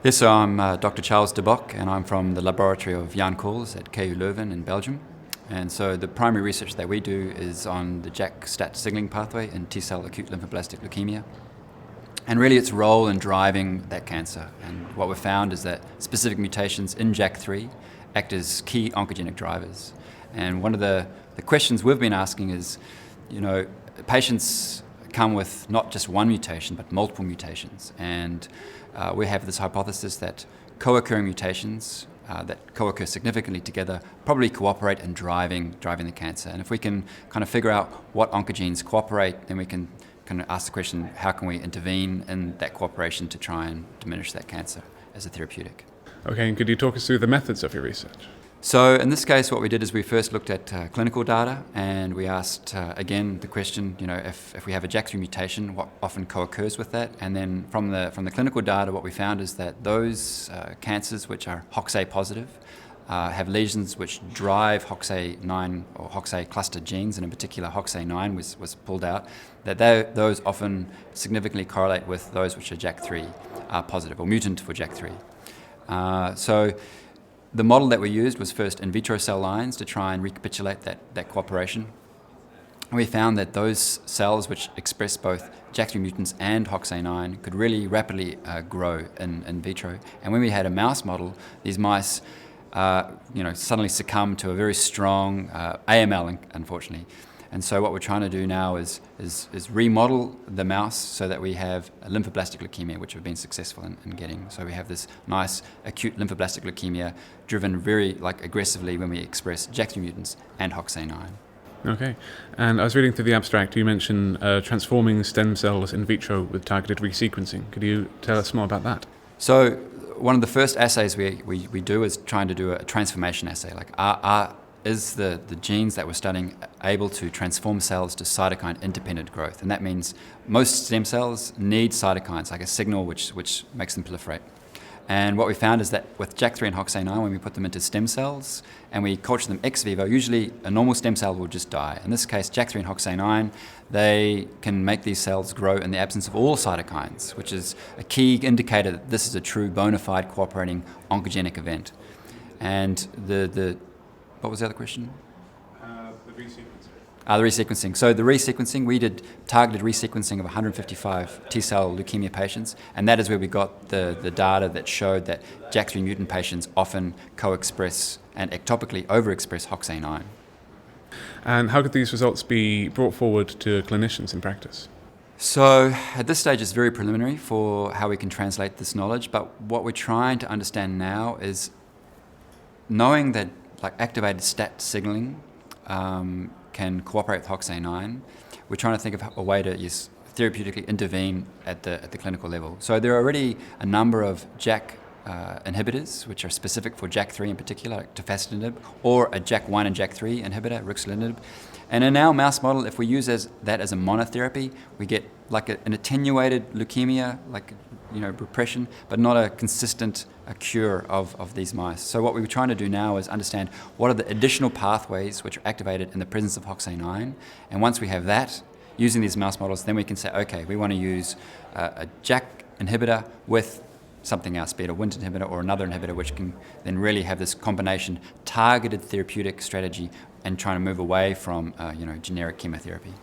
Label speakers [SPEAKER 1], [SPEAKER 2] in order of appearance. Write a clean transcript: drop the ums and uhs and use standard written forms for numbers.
[SPEAKER 1] Yes, so I'm Dr. Charles de Bock, and I'm from the laboratory of Jan Kool's at KU Leuven in Belgium. And so the primary research that we do is on the JAK-STAT signaling pathway in T-cell acute lymphoblastic leukemia, and really its role in driving that cancer. And what we've found is that specific mutations in JAK3 act as key oncogenic drivers. And one of the questions we've been asking is, patients come with not just one mutation, but multiple mutations. And we have this hypothesis that co-occurring mutations that co-occur significantly together probably cooperate in driving the cancer. And if we can kind of figure out what oncogenes cooperate, then we can kind of ask the question, how can we intervene in that cooperation to try and diminish that cancer as a therapeutic?
[SPEAKER 2] Okay, and could you talk us through the methods of your research?
[SPEAKER 1] So in this case, what we did is we first looked at clinical data, and we asked, again, the question, if we have a JAK3 mutation, what often co-occurs with that? And then from the clinical data, what we found is that those cancers which are HOXA positive have lesions which drive HOXA9 or HOXA cluster genes, and in particular HOXA9 was pulled out, that those often significantly correlate with those which are JAK3 positive or mutant for JAK3. So the model that we used was first in vitro cell lines to try and recapitulate that cooperation. And we found that those cells which express both JAK3 mutants and HOXA9 could really rapidly grow in vitro. And when we had a mouse model, these mice suddenly succumb to a very strong AML, unfortunately. And so what we're trying to do now is remodel the mouse so that we have a lymphoblastic leukemia, which we've been successful in getting. So we have this nice acute lymphoblastic leukemia driven very aggressively when we express JAK3 mutants and HOXA9.
[SPEAKER 2] Okay, and I was reading through the abstract, you mentioned transforming stem cells in vitro with targeted resequencing. Could you tell us more about that?
[SPEAKER 1] So one of the first assays we do is trying to do a transformation assay. Is the genes that we're studying able to transform cells to cytokine-independent growth? And that means most stem cells need cytokines, like a signal which makes them proliferate. And what we found is that with JAK3 and HOXA9, when we put them into stem cells and we culture them ex vivo, usually a normal stem cell will just die. In this case, JAK3 and HOXA9, they can make these cells grow in the absence of all cytokines, which is a key indicator that this is a true bona fide cooperating oncogenic event. And what was the other question?
[SPEAKER 2] The resequencing.
[SPEAKER 1] The resequencing. So the resequencing, we did targeted resequencing of 155 T-cell leukemia patients, and that is where we got the data that showed that JAK3 mutant patients often co-express and ectopically overexpress HOXA9.
[SPEAKER 2] And how could these results be brought forward to clinicians in practice?
[SPEAKER 1] So at this stage, it's very preliminary for how we can translate this knowledge, but what we're trying to understand now is knowing that activated STAT signaling can cooperate with HOXA9. We're trying to think of a way to therapeutically intervene at the clinical level. So there are already a number of JAK inhibitors, which are specific for JAK3 in particular, like tofacitinib, or a JAK1 and JAK3 inhibitor, ruxolitinib. And in our mouse model, if we use that as a monotherapy, we get an attenuated leukemia, repression, but not a consistent cure of these mice. So what we were trying to do now is understand what are the additional pathways which are activated in the presence of HOXA9. And once we have that, using these mouse models, then we can say, okay, we want to use a JAK inhibitor with something else, be it a Wnt inhibitor or another inhibitor, which can then really have this combination targeted therapeutic strategy and trying to move away from generic chemotherapy.